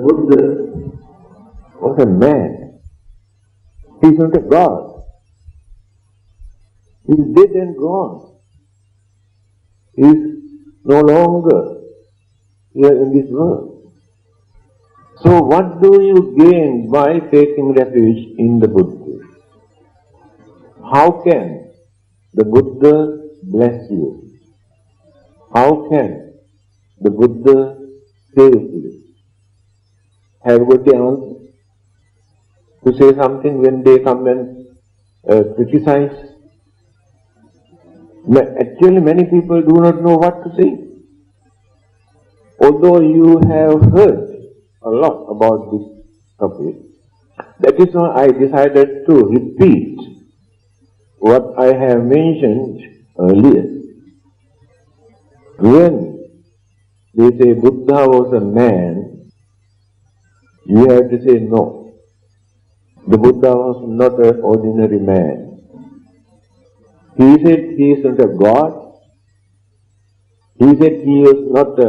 Buddha was a man. He is not a god. He is dead and gone. He is no longer here in this world. So what do you gain by taking refuge in the Buddha? How can the Buddha bless you? How can the Buddha save you? Have you got the answer to say something when they come and criticize? Actually, many people do not know what to say. Although you have heard a lot about this topic, that is why I decided to repeat what I have mentioned earlier. When they say Buddha was a man, you have to say no. The Buddha was not an ordinary man. He said he is not a god. He said he was not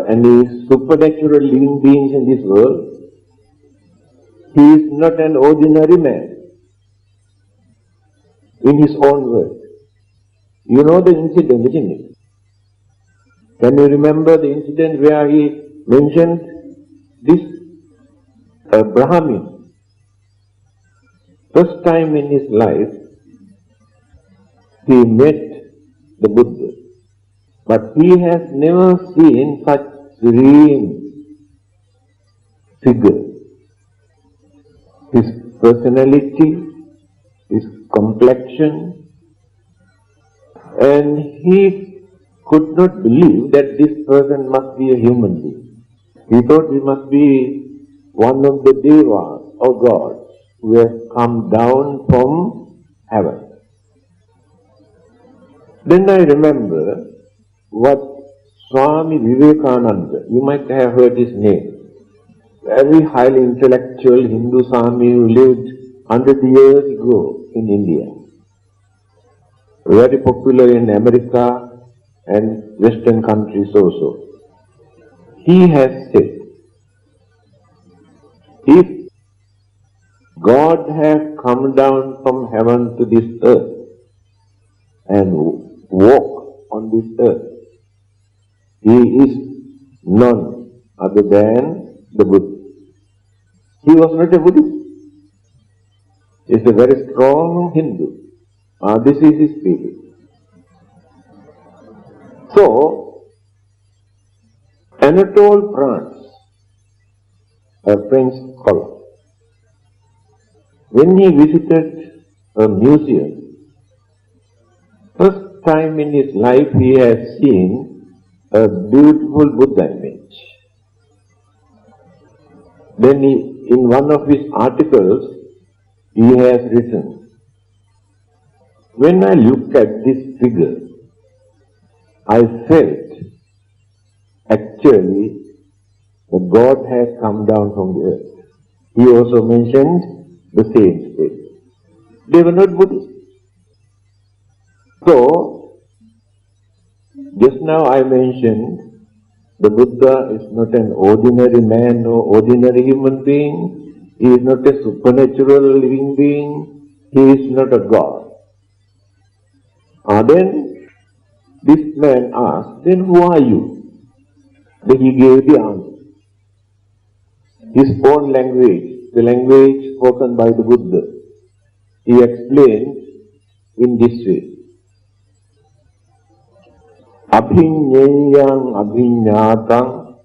any supernatural living beings in this world. He is not an ordinary man. In his own words. You know the incident, isn't it? Can you remember the incident where he mentioned this Brahmin? First time in his life, he met the Buddha. But he has never seen such serene figure. His personality, his complexion, and he could not believe that this person must be a human being. He thought he must be one of the devas or gods who has come down from heaven. Then I remember what Swami Vivekananda, you might have heard his name, very highly intellectual Hindu Swami who lived 100 years ago in India. Very popular in America and Western countries also. He has said, if God has come down from heaven to this earth and walk on this earth, he is none other than the Buddha. He was not a Buddhist. He is a very strong Hindu. This is his feeling. So, Anatole France, a French scholar, when he visited a museum, first time in his life he has seen a beautiful Buddha image. Then in one of his articles, he has written, when I looked at this figure, I felt actually that God has come down from the earth. He also mentioned the same state. They were not Buddhists. So, just now I mentioned the Buddha is not an ordinary man or ordinary human being. He is not a supernatural living being. He is not a god. Then this man asked, then who are you? Then he gave the answer. His own language, the language spoken by the Buddha, he explained in this way. Abhinyayang abhinyatang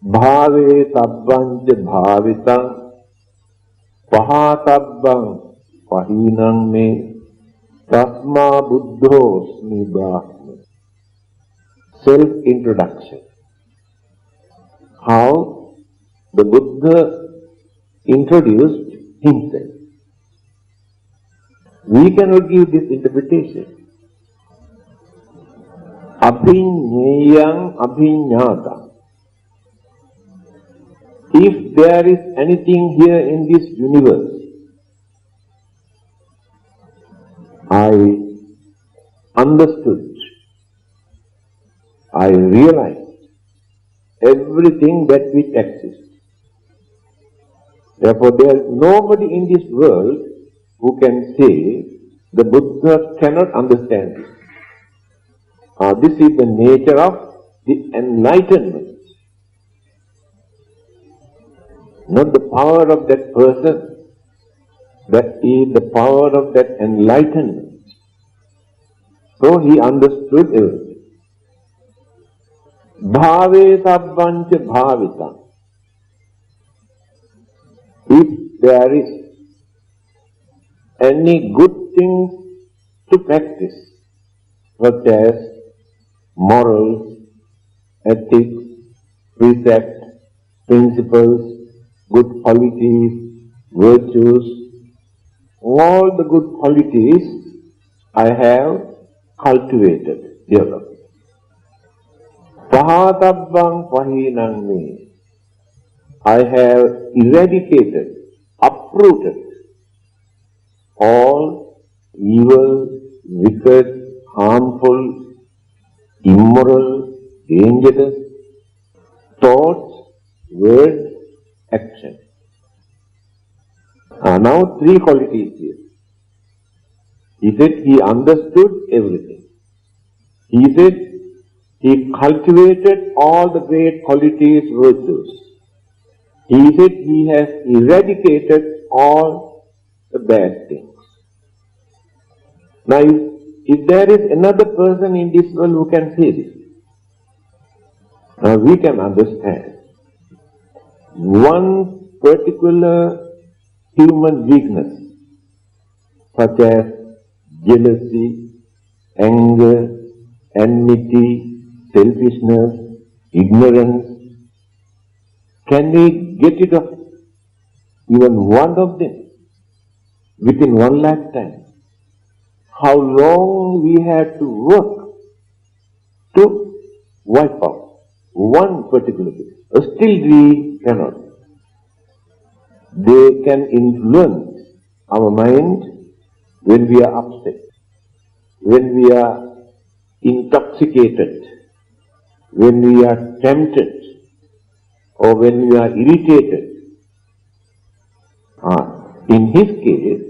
bhave tabbang bhavitang pahatabbang pahinang me tasma buddhosmi brahma. Self-introduction. How the Buddha introduced himself. We cannot give this interpretation. Abhinyayang abhinyata. If there is anything here in this universe, I understood, I realized everything that which exists. Therefore, there is nobody in this world who can say the Buddha cannot understand this. This is the nature of the enlightenment. Not the power of that person, that is the power of that enlightenment. So he understood everything. Bhave sabbancha bhavita. If there is any good thing to practice, such as morals, ethics, precepts, principles, good qualities, virtues, all the good qualities I have cultivated, developed. Pahatabbang pahinang me. I have eradicated, uprooted all evil, wicked, harmful, immoral, dangerous thoughts, words, action. Now three qualities here. He said he understood everything. He said he cultivated all the great qualities, virtues. He said he has eradicated all the bad things. Now, if there is another person in this world who can say this, now we can understand one particular human weakness, such as jealousy, anger, enmity, selfishness, ignorance. Can we get rid of even one of them within one lifetime? How long we had to work to wipe out one particular thing. Still we cannot. They can influence our mind when we are upset, when we are intoxicated, when we are tempted, or when we are irritated. In his case,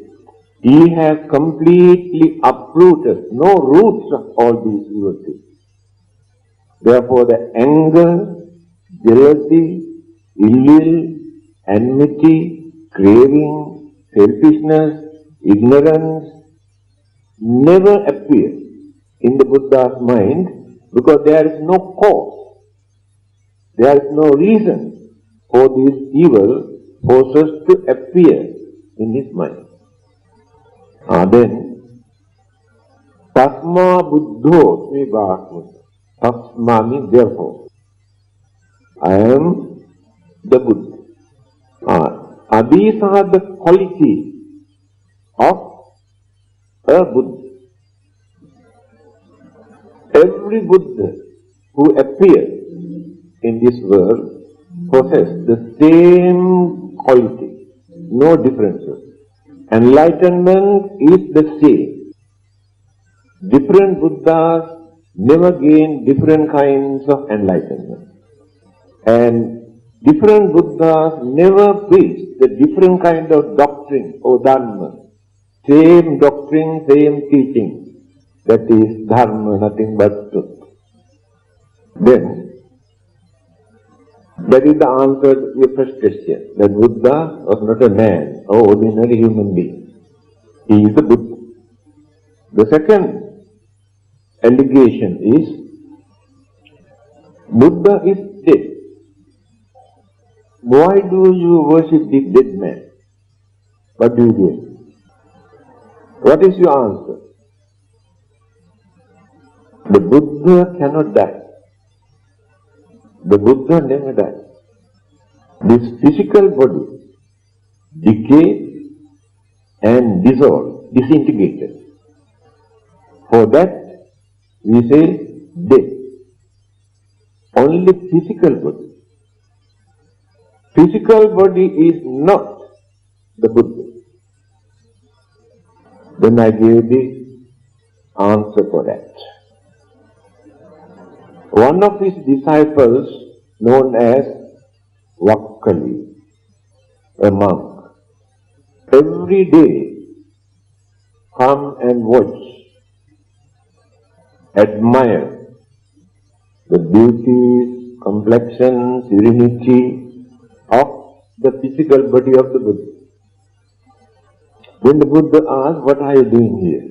he has completely uprooted, no roots of all these evil things. Therefore, the anger, jealousy, ill will, enmity, craving, selfishness, ignorance never appear in the Buddha's mind because there is no cause. There is no reason for these evil forces to appear in his mind. Then, Tasma Buddho Svibhasmata. Tasma means therefore. I am the Buddha. These are the qualities of a Buddha. Every Buddha who appears in this world possesses the same quality, no differences. Enlightenment is the same. Different Buddhas never gain different kinds of enlightenment. And different Buddhas never preach the different kind of doctrine or dharma. Same doctrine, same teaching. That is dharma, nothing but truth. Then, that is the answer to your first question. That Buddha was not a man or ordinary human being. He is the Buddha. The second allegation is, Buddha is dead. Why do you worship this dead man? What do you do? What is your answer? The Buddha cannot die. The Buddha never died. This physical body decay and dissolve, disintegrated. For that we say death. Only physical body. Physical body is not the Buddha. Then I gave the answer for that. One of his disciples known as Vakkali, a monk. Every day come and watch, admire the beauty, complexion, serenity of the physical body of the Buddha. When the Buddha asked, "What are you doing here?"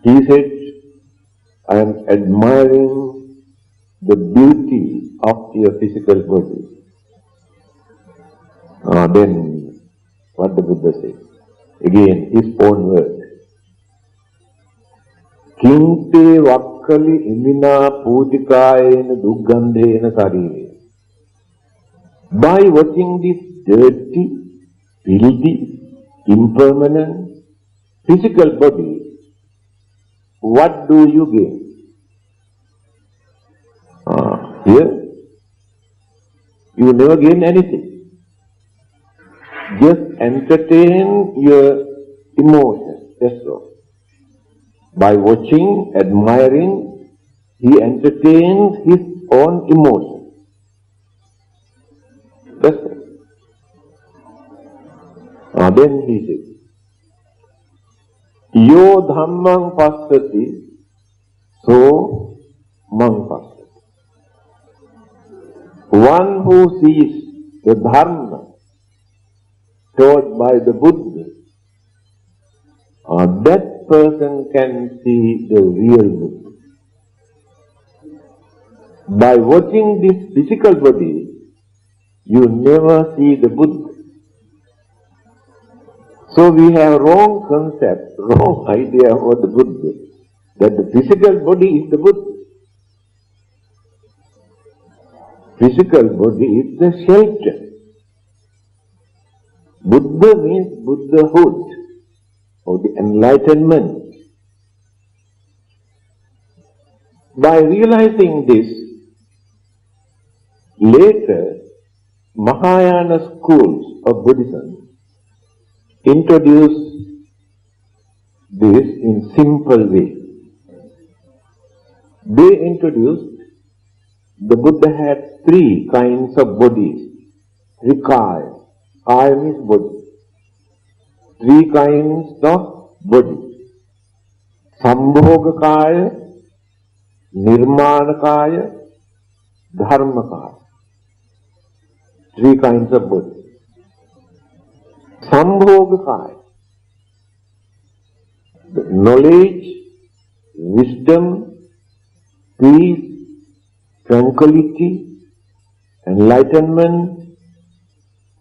He said, "I am admiring the beauty of your physical body." Then, what the Buddha said? Again, his own word. Kinte vakkali imina pujikayena duggandhena sarire. By watching this dirty, filthy, impermanent physical body, what do you gain? Here, you never gain anything. Just entertain your emotions, that's all. By watching, admiring, he entertains his own emotions. That's it. Then he says, Yo dhammang passati, so mang passati. One who sees the dharma taught by the Buddha, that person can see the real Buddha. By watching this physical body, you never see the Buddha. So we have wrong concept, wrong idea about the Buddha, that the physical body is the Buddha. Physical body is the shelter. Buddha means Buddhahood, or the enlightenment. By realizing this, later Mahayana schools of Buddhism introduced this in simple way. They introduced the Buddha had three kinds of bodies, three kaya. Kaya means body. Three kinds of body. Sambhoga kaya, nirmana kaya, dharma kaya. Three kinds of body. Sambhoga kaya. The knowledge, wisdom, peace, tranquility, enlightenment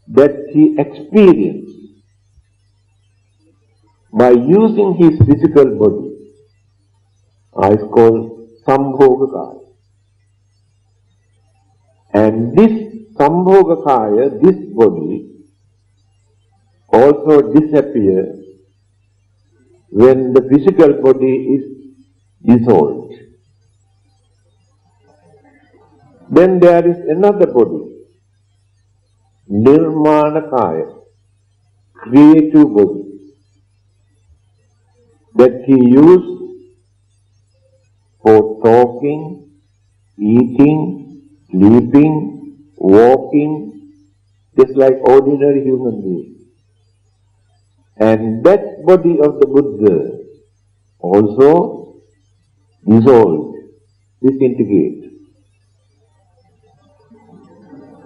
that he experienced by using his physical body is called Sambhogakaya. And this Sambhogakaya, this body, also disappears when the physical body is dissolved. Then there is another body, Nirmanakaya, creative body, that he used for talking, eating, sleeping, walking, just like ordinary human beings. And that body of the Buddha also dissolved, disintegrated.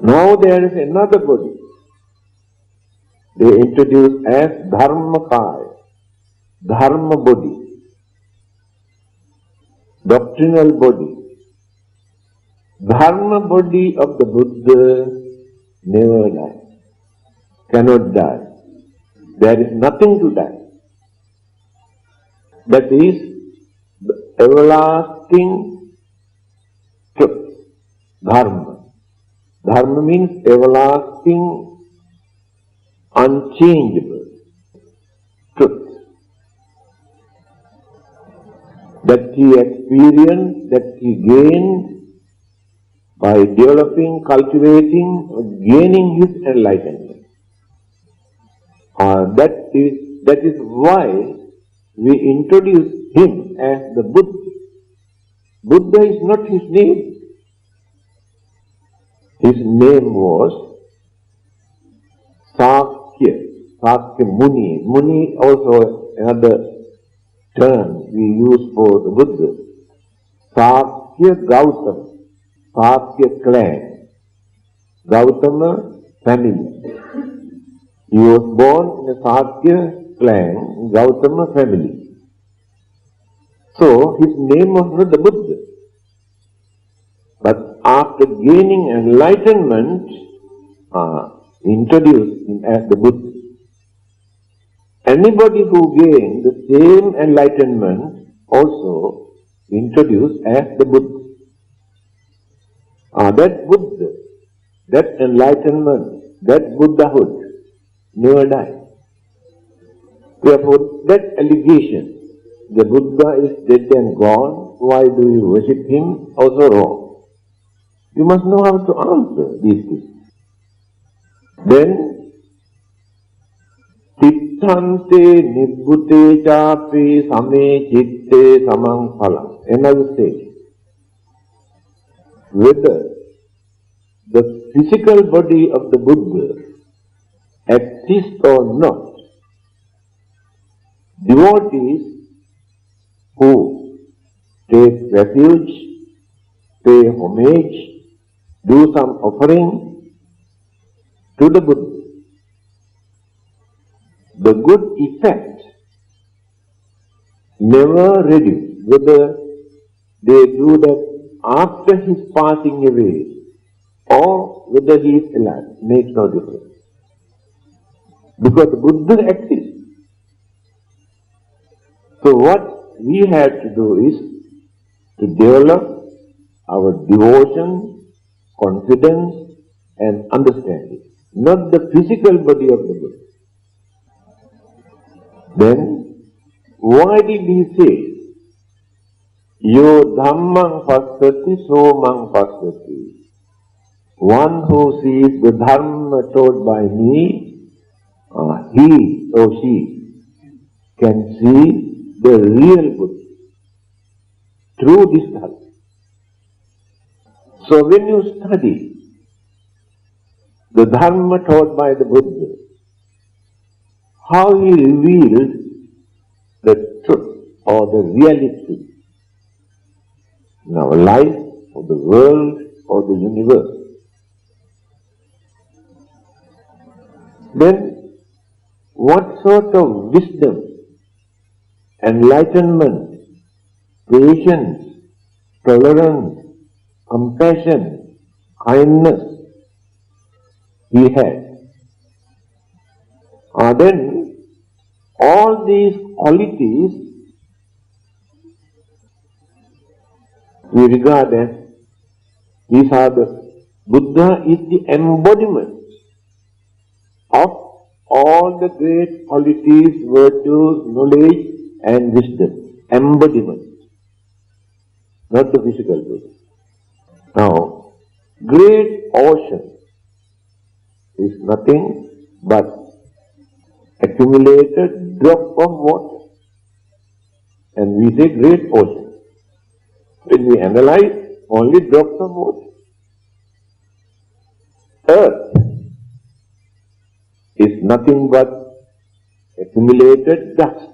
Now there is another body. They introduce as Dharmakaya, Dharma body, doctrinal body. Dharma body of the Buddha never dies, cannot die. There is nothing to die. That is the everlasting truth, Dharma. Dharma means everlasting, unchangeable truth that he experienced, that he gained by developing, cultivating, gaining his enlightenment. That is why we introduce him as the Buddha. Buddha is not his name. His name was Sakya, Sakya Muni. Muni also another term we use for the Buddha. Sakya Gautama, Sakya clan, Gautama family. He was born in a Sakya clan, Gautama family. So his name was not the Buddha. But after gaining enlightenment, introduced him as the Buddha. Anybody who gained the same enlightenment also introduced as the Buddha. That Buddha, that enlightenment, that Buddhahood never died. Therefore, that allegation, the Buddha is dead and gone, why do you worship him? Also wrong. You must know how to answer these things. Then, Tittante nibbute chapi same chitte samang phalam. Another stage. Whether the physical body of the Buddha exists or not, devotees who take refuge, pay homage, do some offering to the Buddha, the good effect never reduces, whether they do that after his passing away or whether he is alive, makes no difference. Because the Buddha exists. So what we have to do is to develop our devotion, confidence and understanding, not the physical body of the Buddha. Then, why did he say, Yo dhammang passati somang passati? One who sees the dharma taught by me, he or she can see the real Buddha through this dharma. So when you study the dharma taught by the Buddha, how he revealed the truth or the reality in our life, or the world, or the universe. Then, what sort of wisdom, enlightenment, patience, tolerance, compassion, kindness he had? Then, all these qualities we regard as these are the Buddha is the embodiment of all the great qualities, virtues, knowledge and wisdom. Embodiment, not the physical Buddha. Now, great ocean is nothing but accumulated drop of water. And we say great ocean. When we analyze, only drops of water. Earth is nothing but accumulated dust.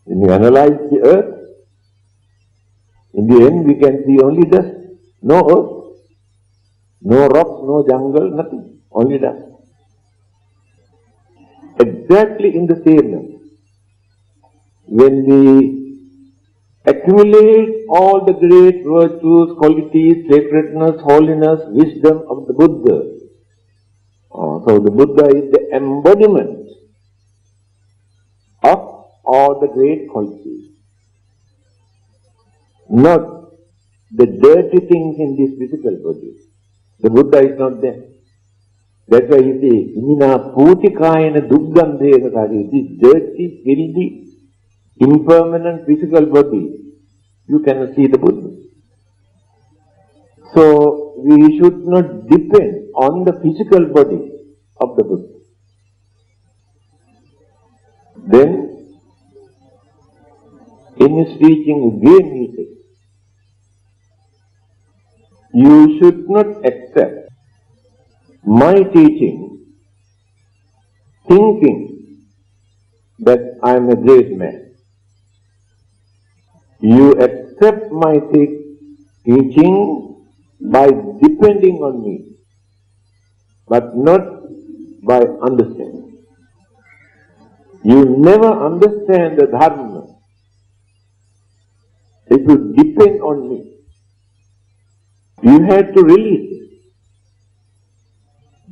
When we analyze the earth, in the end we can see only dust. No earth, no rocks, no jungle, nothing. Only dust. Exactly in the same way, when we accumulate all the great virtues, qualities, sacredness, holiness, wisdom of the Buddha. So the Buddha is the embodiment of all the great qualities. Not the dirty things in this physical body. The Buddha is not there. That's why he says, Imina putikayana duggandhena sari. This dirty, filthy, impermanent physical body, you cannot see the Buddha. So, we should not depend on the physical body of the Buddha. Then, in his teaching again he says, You should not accept my teaching thinking that I am a great man. You accept my teaching by depending on me, but not by understanding. You never understand the Dharma if you depend on me. You have to release it.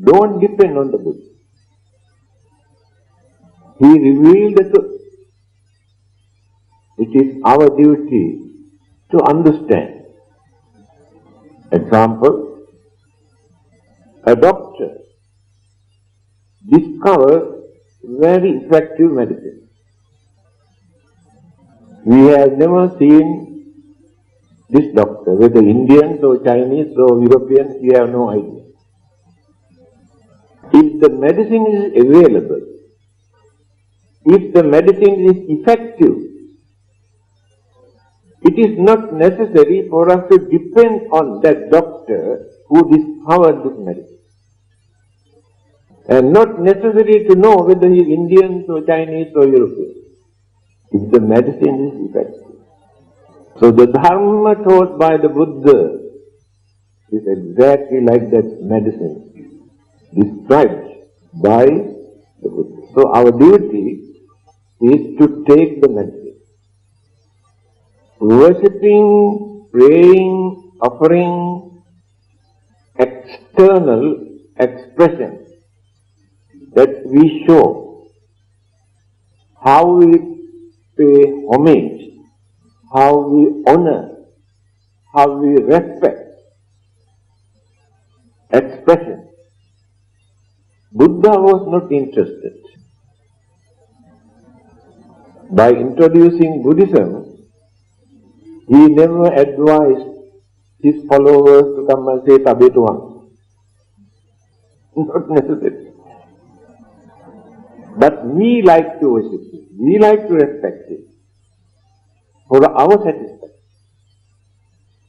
Don't depend on the Buddha. He revealed the truth. It is our duty to understand. Example, a doctor discovers very effective medicine. We have never seen this doctor, whether Indians or Chinese or Europeans, we have no idea. If the medicine is available, if the medicine is effective, it is not necessary for us to depend on that doctor who discovered this medicine. And not necessary to know whether he is Indian or Chinese or European, if the medicine is effective. So the Dharma taught by the Buddha is exactly like that medicine described by the Buddha. So our duty is to take the medicine. Worshipping, praying, offering external expression that we show how we pay homage, how we honor, how we respect expression. Buddha was not interested. By introducing Buddhism, he never advised his followers to come and say Tabe Tuang. Not necessary. But we like to worship him. We like to respect him for our satisfaction.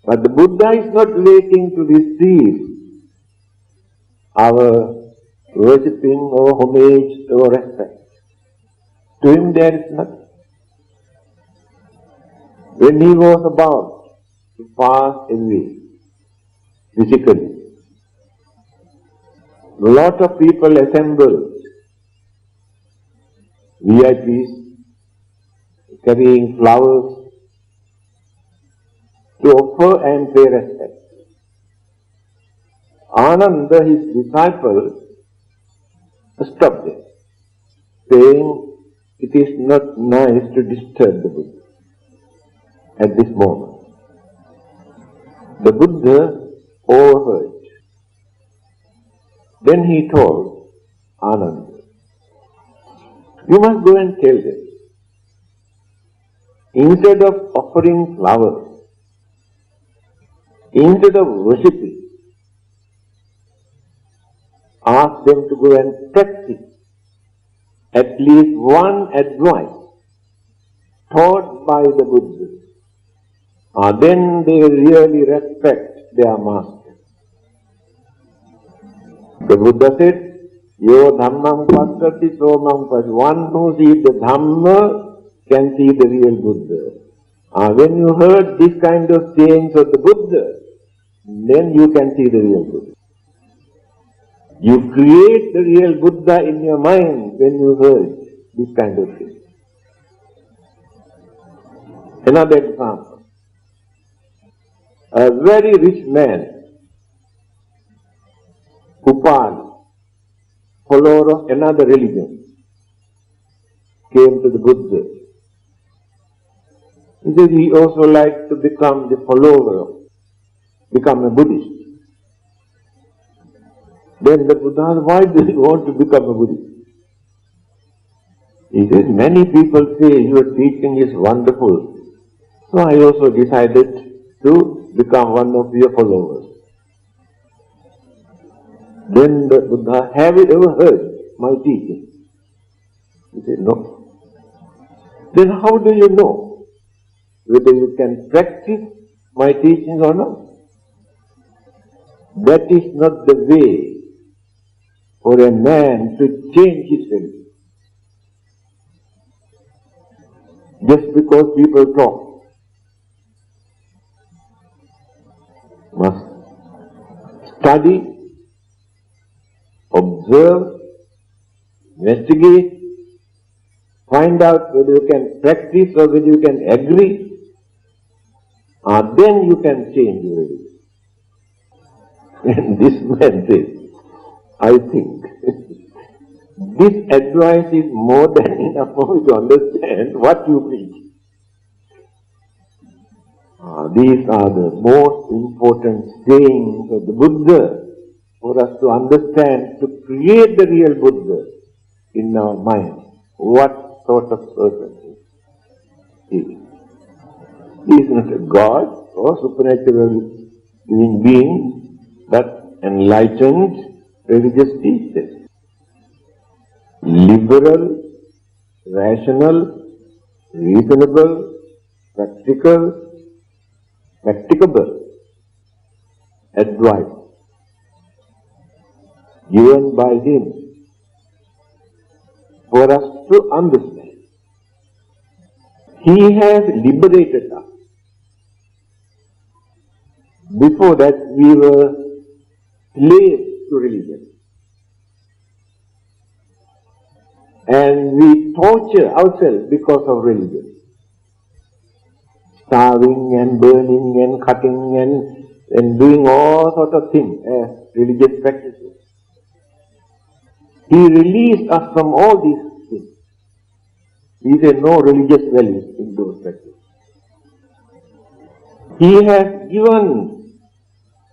But the Buddha is not waiting to receive our worshipping or homage or respect. To him there is nothing. When he was about to pass away physically, a lot of people assembled, VIPs carrying flowers to offer and pay respect. Ananda, his disciple, stopped there, saying, it is not nice to disturb the Buddha at this moment. The Buddha overheard. Then he told Ananda, you must go and tell them, instead of offering flowers, instead of worshipping, ask them to go and practice at least one advice taught by the Buddha. Then they really respect their master. The Buddha said, Yo dhammam passati somam pas. One who sees the Dhamma can see the real Buddha. When you heard this kind of sayings of the Buddha, then you can see the real Buddha. You create the real Buddha in your mind when you heard this kind of thing. Another example. A very rich man, Upali, follower of another religion, came to the Buddha. He said he also liked to become the follower, become a Buddhist. Then the Buddha asked, why do you want to become a Buddhist? He said, many people say your teaching is wonderful, so I also decided to become one of your followers. Then the Buddha, have you ever heard my teaching? He said, no. Then how do you know whether you can practice my teachings or not? That is not the way for a man to change his religion. Just because people talk. Must study, observe, investigate, find out whether you can practice or whether you can agree, then you can change your religion. And this man says, I think this advice is more than enough for me to understand what you preach. These are the most important sayings of the Buddha for us to understand, to create the real Buddha in our mind. What sort of person he is. He is not a God or supernatural living being, but enlightened religious teacher. Liberal, rational, reasonable, practicable advice given by him for us to understand. He has liberated us. Before that, we were slaves to religion. And we torture ourselves because of religion. Starving and burning and cutting and doing all sorts of things as religious practices. He released us from all these things. He said no religious values in those practices. He has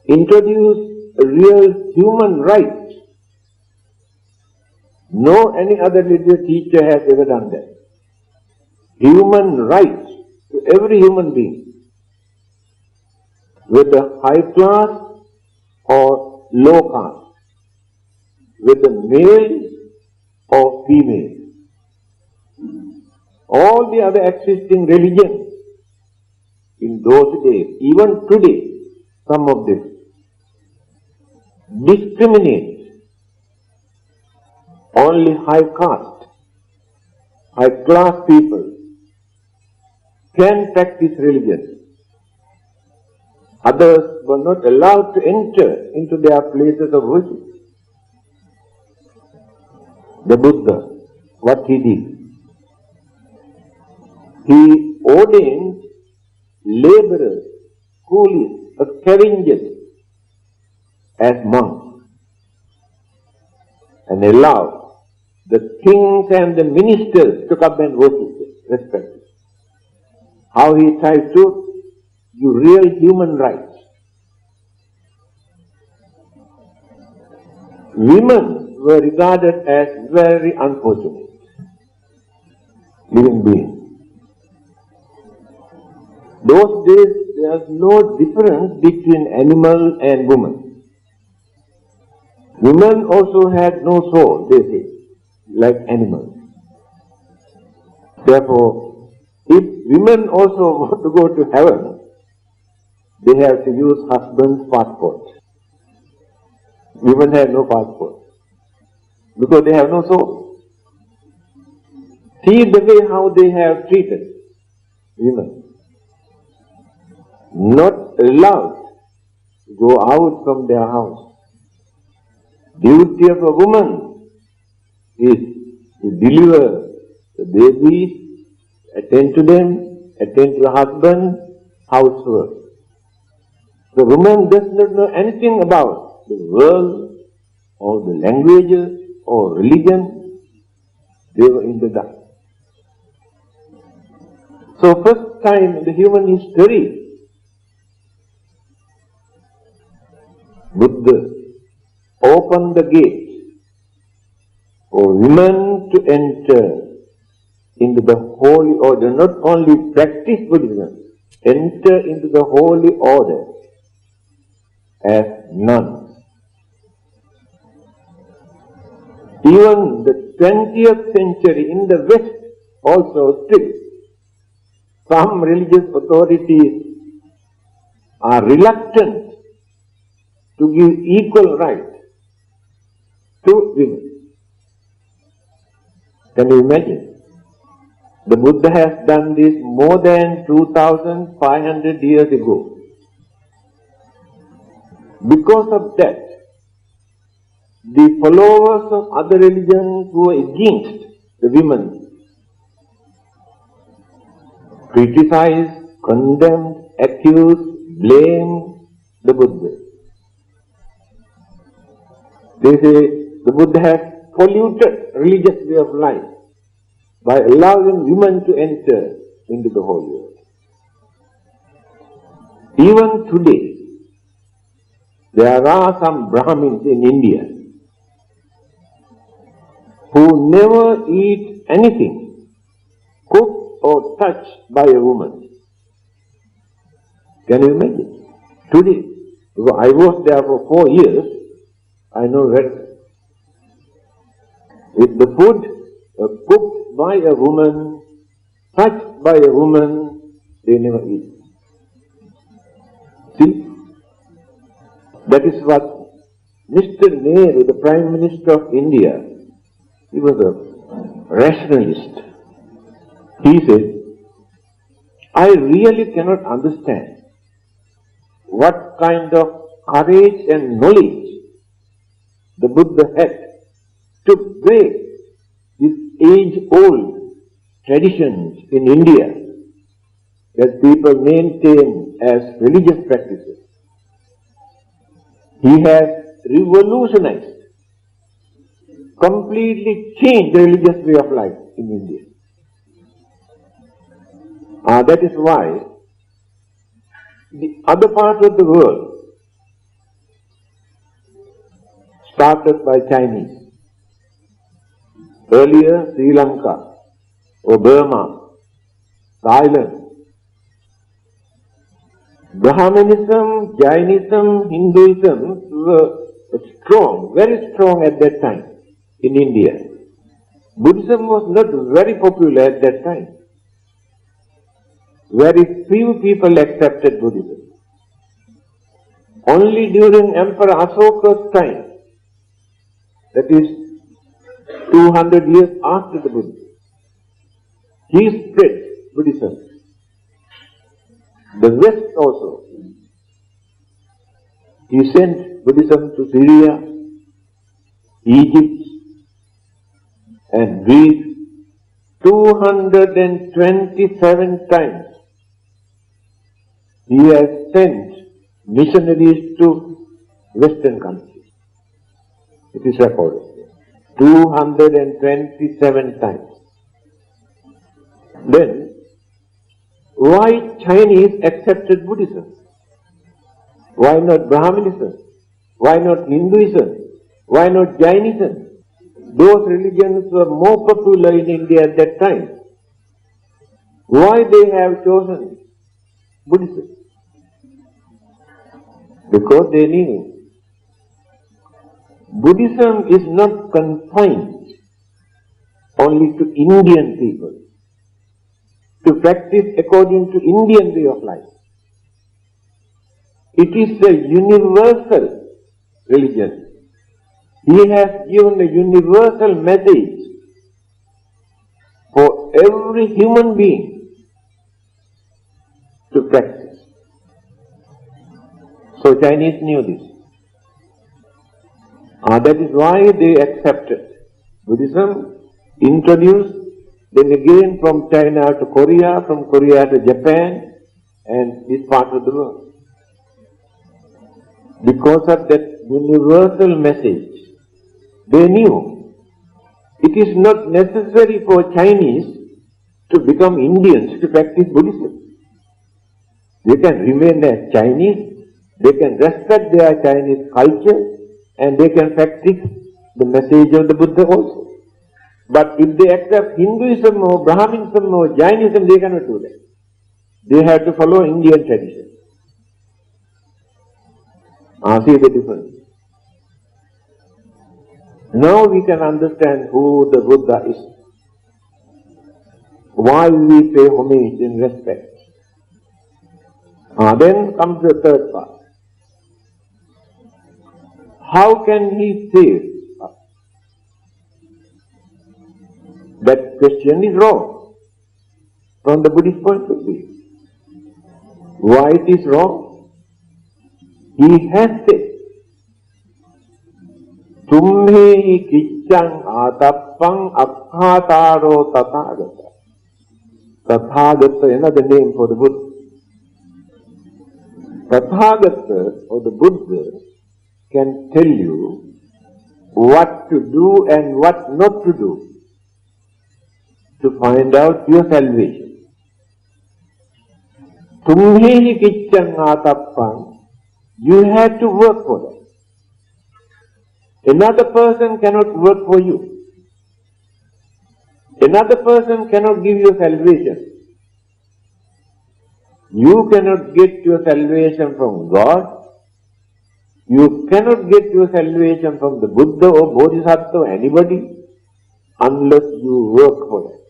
introduced a real human right. No any other religious teacher has ever done that. Human right to every human being, whether high class or low caste, whether male or female. All the other existing religions in those days, even today, some of them discriminate only high caste, high class people can practice religion. Others were not allowed to enter into their places of worship. The Buddha, what he did? He ordained laborers, coolies, scavengers as monks and allowed the kings and the ministers to come and worship respect. How he tried to give real human rights. Women were regarded as very unfortunate living beings. Those days there was no difference between animal and woman. Women also had no soul, they say, like animals. Therefore, if women also want to go to heaven, they have to use husband's passport. Women have no passport because they have no soul. See the way how they have treated women. Not allowed to go out from their house. Duty of a woman is to deliver the babies, attend to them, attend to the husband, housework. The woman does not know anything about the world or the languages or religion. They were in the dark. So first time in the human history, Buddha opened the gate for women to enter into the holy order, not only practice Buddhism, enter into the holy order as nuns. Even the 20th century in the West also still, some religious authorities are reluctant to give equal rights to women. Can you imagine? The Buddha has done this more than 2,500 years ago. Because of that, the followers of other religions who were against the women criticized, condemned, accused, blamed the Buddha. They say the Buddha has polluted religious way of life by allowing women to enter into the holy world. Even today, there are some Brahmins in India who never eat anything cooked or touched by a woman. Can you imagine? Today, I was there for 4 years, I know very well. If the food cooked by a woman, touched by a woman, they never eat. See? That is what Mr. Nehru, the Prime Minister of India, he was a rationalist. He said, I really cannot understand what kind of courage and knowledge the Buddha had to break these age-old traditions in India that people maintain as religious practices. He has revolutionized, completely changed the religious way of life in India. That is why the other parts of the world, started by Chinese, earlier Sri Lanka or Burma, Thailand, Brahmanism, Jainism, Hinduism were strong, very strong at that time in India. Buddhism was not very popular at that time. Very few people accepted Buddhism. Only during Emperor Asoka's time, that is 200 years after the Buddha, he spread Buddhism. The West also. He sent Buddhism to Syria, Egypt, and Greece 227 times. He has sent missionaries to Western countries. It is recorded. 227 times. Then, why Chinese accepted Buddhism? Why not Brahmanism? Why not Hinduism? Why not Jainism? Those religions were more popular in India at that time. Why they have chosen Buddhism? Because they knew Buddhism is not confined only to Indian people, to practice according to Indian way of life. It is a universal religion. He has given a universal message for every human being to practice. So Chinese knew this. That is why they accepted Buddhism, introduced, then again from China to Korea, from Korea to Japan, and this part of the world. Because of that universal message, they knew it is not necessary for Chinese to become Indians to practice Buddhism. They can remain as Chinese, they can respect their Chinese culture, and they can practice the message of the Buddha also. But if they accept Hinduism or Brahmanism or Jainism, they cannot do that. They have to follow Indian tradition. See the difference. Now we can understand who the Buddha is. Why we pay homage and respect. Then comes the third part. how can he save us? That question is wrong from the Buddhist point of view. Why it is wrong? He has said, Tumhehi kiccang atappang akhataro tathagata. Tathagata, another name for the Buddha. Tathagata, or the Buddha, can tell you what to do and what not to do to find out your salvation. Tumhehi kiccang atappang, you have to work for that. Another person cannot work for you. Another person cannot give you salvation. You cannot get your salvation from God. You cannot get your salvation from the Buddha or Bodhisattva or anybody unless you work for that.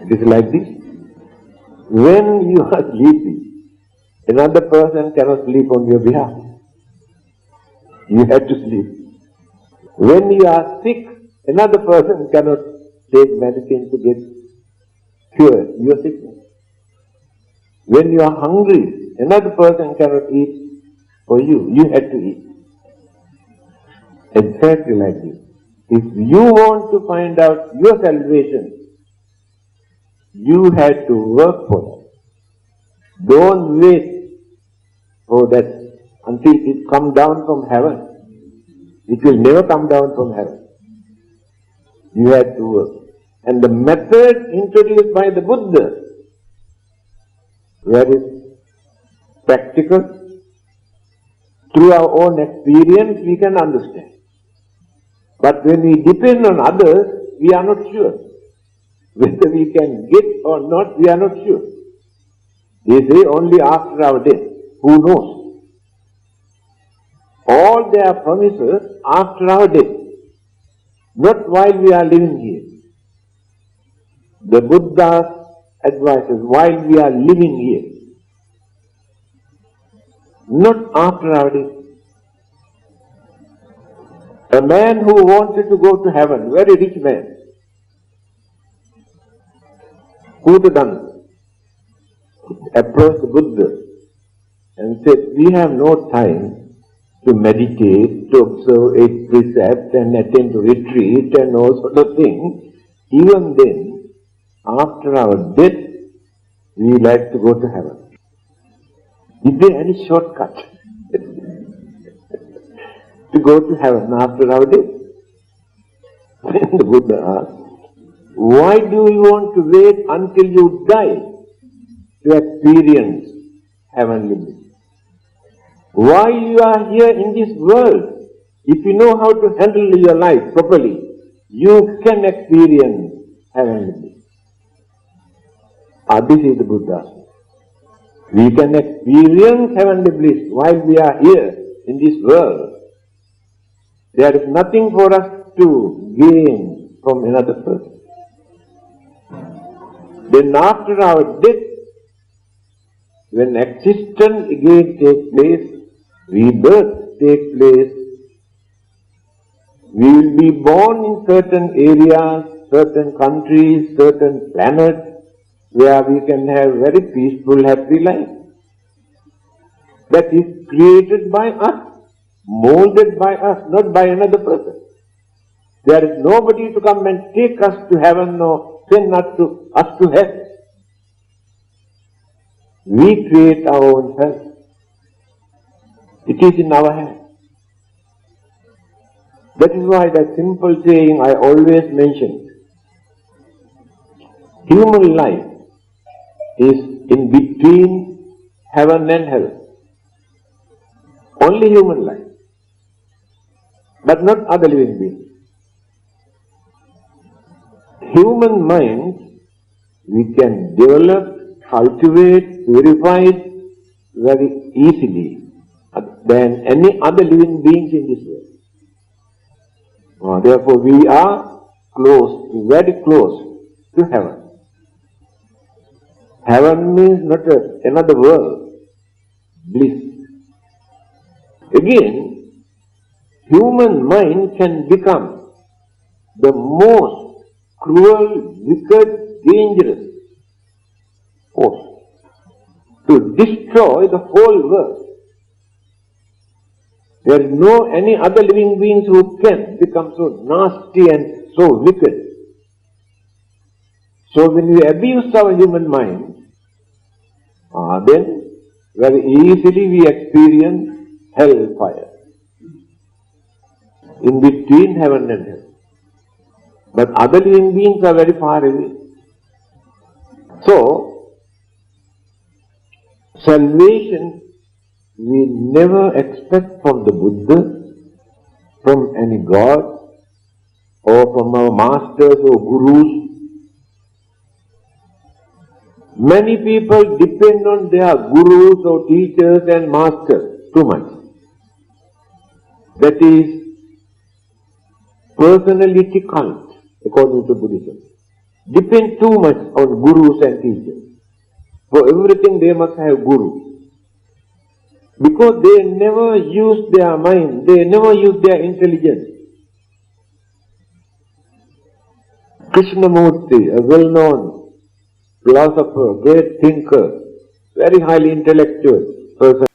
It is like this. When you are sleepy, another person cannot sleep on your behalf. You have to sleep. When you are sick, another person cannot take medicine to get cured your sickness. When you are hungry, another person cannot eat for you. You have to eat. Exactly like this. If you want to find out your salvation, you have to work for that. Don't wait for that until it comes down from heaven. It will never come down from heaven. You have to work. And the method introduced by the Buddha, very practical, through our own experience we can understand. But when we depend on others, we are not sure. Whether we can get or not, we are not sure. They say only after our death. Who knows? All their promises after our death, not while we are living here. The Buddha's advices while we are living here, not after our death. A man who wanted to go to heaven, very rich man, who would have done? Approached the Buddha and said, we have no time to meditate, to observe eight precepts and attend to retreat and all sort of things. Even then, after our death, we like to go to heaven. Is there any shortcut to go to heaven after our death? Then the Buddha asked, why do you want to wait until you die to experience heavenly bliss? While you are here in this world, if you know how to handle your life properly, you can experience heavenly bliss. This is the Buddha. We can experience heavenly bliss while we are here in this world. There is nothing for us to gain from another person. Then after our death, when existence again takes place, rebirth takes place, we will be born in certain areas, certain countries, certain planets, where we can have very peaceful, happy life. That is created by us, molded by us, not by another person. There is nobody to come and take us to heaven or send us to hell. We create our own hell. It is in our hands. That is why that simple saying I always mention, human life is in between heaven and hell. Only human life, but not other living beings. Human mind we can develop, cultivate, purify it very easily than any other living beings in this world. Therefore we are close, very close to heaven. Heaven means not another world, bliss. Again, human mind can become the most cruel, wicked, dangerous force to destroy the whole world. There is no any other living beings who can become so nasty and so wicked. So when we abuse our human mind, then very easily we experience hellfire in between heaven and hell. But other living beings are very far away. So, salvation we never expect from the Buddha, from any God, or from our masters or gurus. Many people depend on their gurus or teachers and masters too much. That is personality cult, according to Buddhism. Depend too much on gurus and teachers. For everything they must have guru. Because they never use their mind, they never use their intelligence. Krishnamurti, a well-known philosopher, great thinker, very highly intellectual person.